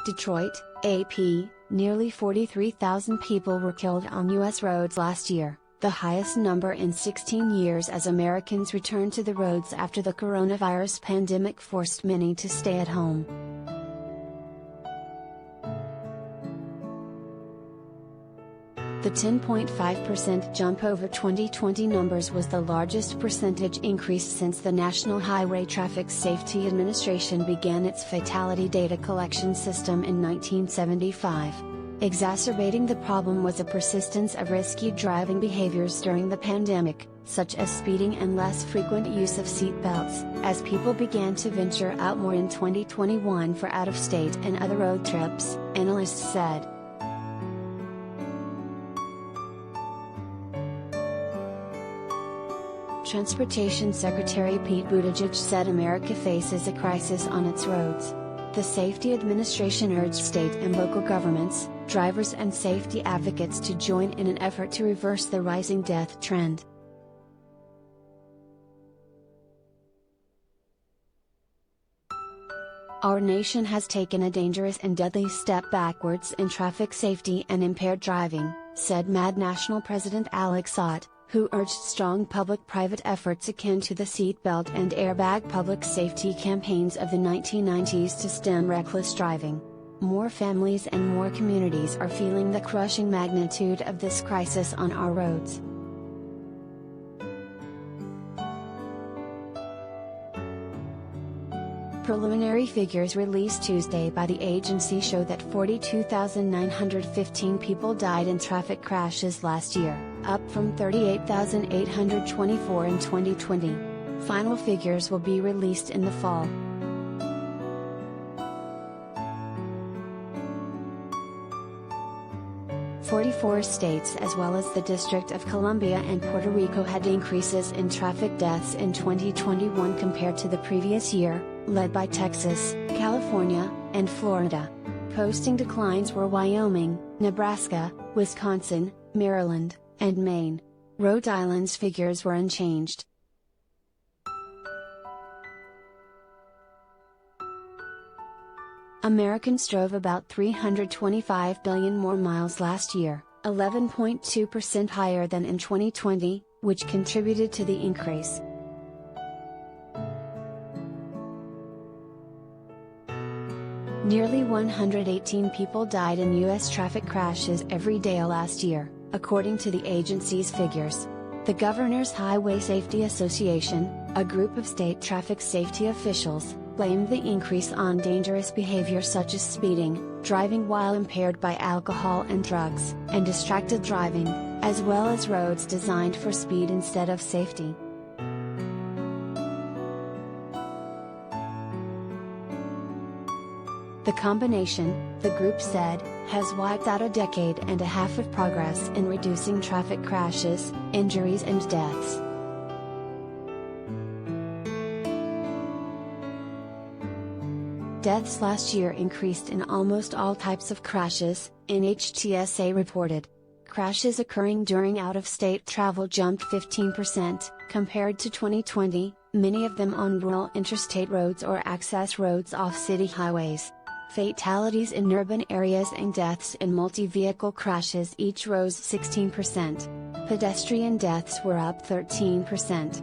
Detroit, AP, nearly 43,000 people were killed on U.S. roads last year, the highest number in 16 years as Americans returned to the roads after the coronavirus pandemic forced many to stay at home. The 10.5% jump over 2020 numbers was the largest percentage increase since the National Highway Traffic Safety Administration began its fatality data collection system in 1975. Exacerbating the problem was a persistence of risky driving behaviors during the pandemic, such as speeding and less frequent use of seat belts, as people began to venture out more in 2021 for out-of-state and other road trips, analysts said. Transportation Secretary Pete Buttigieg said America faces a crisis on its roads. The Safety Administration urged state and local governments, drivers and safety advocates to join in an effort to reverse the rising death trend. Our nation has taken a dangerous and deadly step backwards in traffic safety and impaired driving, said MAD National President Alex Ott, who urged strong public-private efforts akin to the seatbelt and airbag public safety campaigns of the 1990s to stem reckless driving. More families and more communities are feeling the crushing magnitude of this crisis on our roads. Preliminary figures released Tuesday by the agency show that 42,915 people died in traffic crashes last year, up from 38,824 in 2020. Final figures will be released in the fall. Forty-four states as well as the District of Columbia and Puerto Rico had increases in traffic deaths in 2021 compared to the previous year, led by Texas, California, and Florida. Posting declines were Wyoming, Nebraska, Wisconsin, Maryland, and Maine. Rhode Island's figures were unchanged. Americans drove about 325 billion more miles last year, 11.2% higher than in 2020, which contributed to the increase. Nearly 118 people died in U.S. traffic crashes every day last year, according to the agency's figures. The Governor's Highway Safety Association, a group of state traffic safety officials, blamed the increase on dangerous behavior such as speeding, driving while impaired by alcohol and drugs, and distracted driving, as well as roads designed for speed instead of safety. The combination, the group said, has wiped out a decade and a half of progress in reducing traffic crashes, injuries and deaths. Deaths last year increased in almost all types of crashes, NHTSA reported. Crashes occurring during out-of-state travel jumped 15%, compared to 2020, many of them on rural interstate roads or access roads off city highways. Fatalities in urban areas and deaths in multi-vehicle crashes each rose 16%. Pedestrian deaths were up 13%.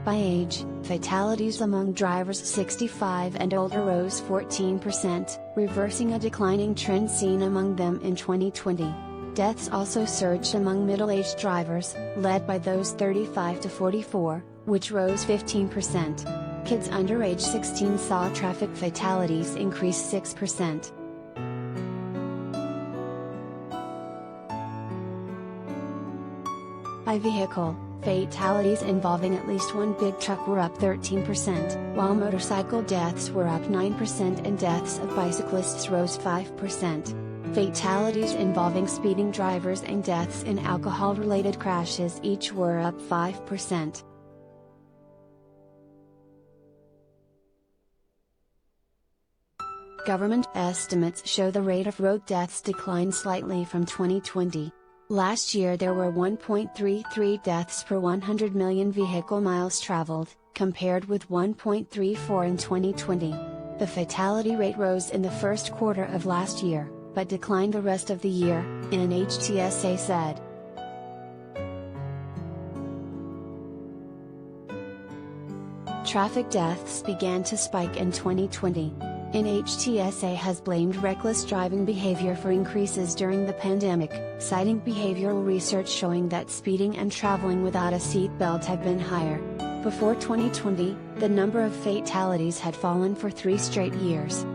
By age, fatalities among drivers 65 and older rose 14%, reversing a declining trend seen among them in 2020. Deaths also surged among middle-aged drivers, led by those 35 to 44, which rose 15%. Kids under age 16 saw traffic fatalities increase 6%. By vehicle, fatalities involving at least one big truck were up 13%, while motorcycle deaths were up 9% and deaths of bicyclists rose 5%. Fatalities involving speeding drivers and deaths in alcohol-related crashes each were up 5%. Government estimates show the rate of road deaths declined slightly from 2020. Last year there were 1.33 deaths per 100 million vehicle miles traveled, compared with 1.34 in 2020. The fatality rate rose in the first quarter of last year, but declined the rest of the year, NHTSA said. Traffic deaths began to spike in 2020. NHTSA has blamed reckless driving behavior for increases during the pandemic, citing behavioral research showing that speeding and traveling without a seat belt have been higher. Before 2020, the number of fatalities had fallen for 3 straight years.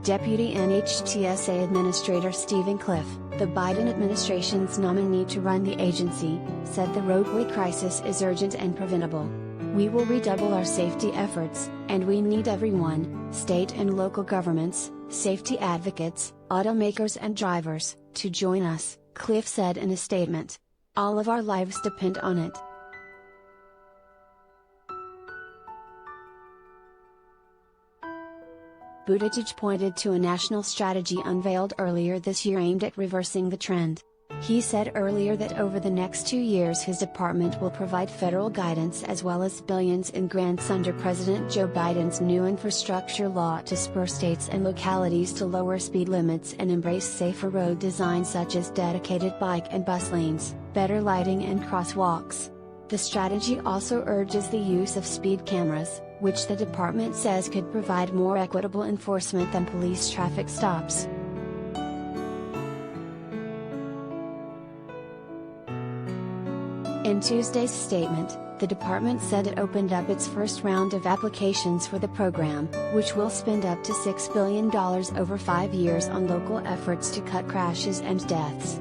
Deputy NHTSA Administrator Stephen Cliff, the Biden administration's nominee to run the agency, said the roadway crisis is urgent and preventable. We will redouble our safety efforts, and we need everyone, state and local governments, safety advocates, automakers and drivers, to join us, Cliff said in a statement. All of our lives depend on it. Buttigieg pointed to a national strategy unveiled earlier this year aimed at reversing the trend. He said earlier that over the next 2 years his department will provide federal guidance as well as billions in grants under President Joe Biden's new infrastructure law to spur states and localities to lower speed limits and embrace safer road design such as dedicated bike and bus lanes, better lighting and crosswalks. The strategy also urges the use of speed cameras, which the department says could provide more equitable enforcement than police traffic stops. In Tuesday's statement, the department said it opened up its first round of applications for the program, which will spend up to $6 billion over 5 years on local efforts to cut crashes and deaths.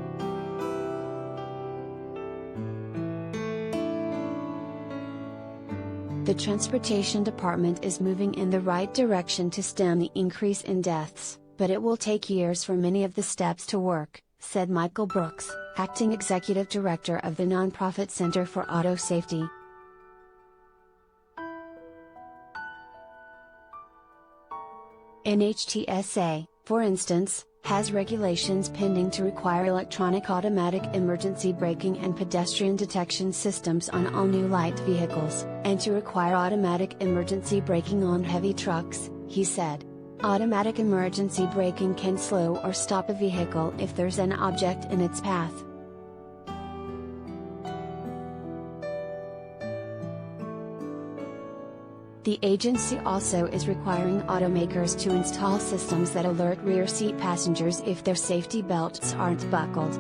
The Transportation Department is moving in the right direction to stem the increase in deaths, but it will take years for many of the steps to work, said Michael Brooks, acting executive director of the nonprofit Center for Auto Safety. NHTSA, for instance, has regulations pending to require electronic automatic emergency braking and pedestrian detection systems on all new light vehicles, and to require automatic emergency braking on heavy trucks, he said. Automatic emergency braking can slow or stop a vehicle if there's an object in its path. The agency also is requiring automakers to install systems that alert rear seat passengers if their safety belts aren't buckled.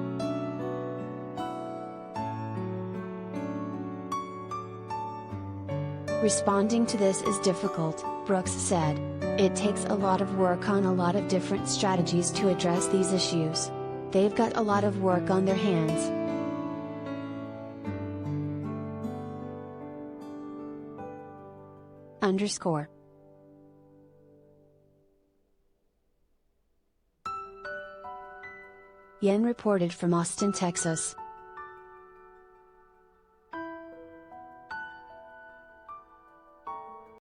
Responding to this is difficult, Brooks said. It takes a lot of work on a lot of different strategies to address these issues. They've got a lot of work on their hands. Yen reported from Austin, Texas.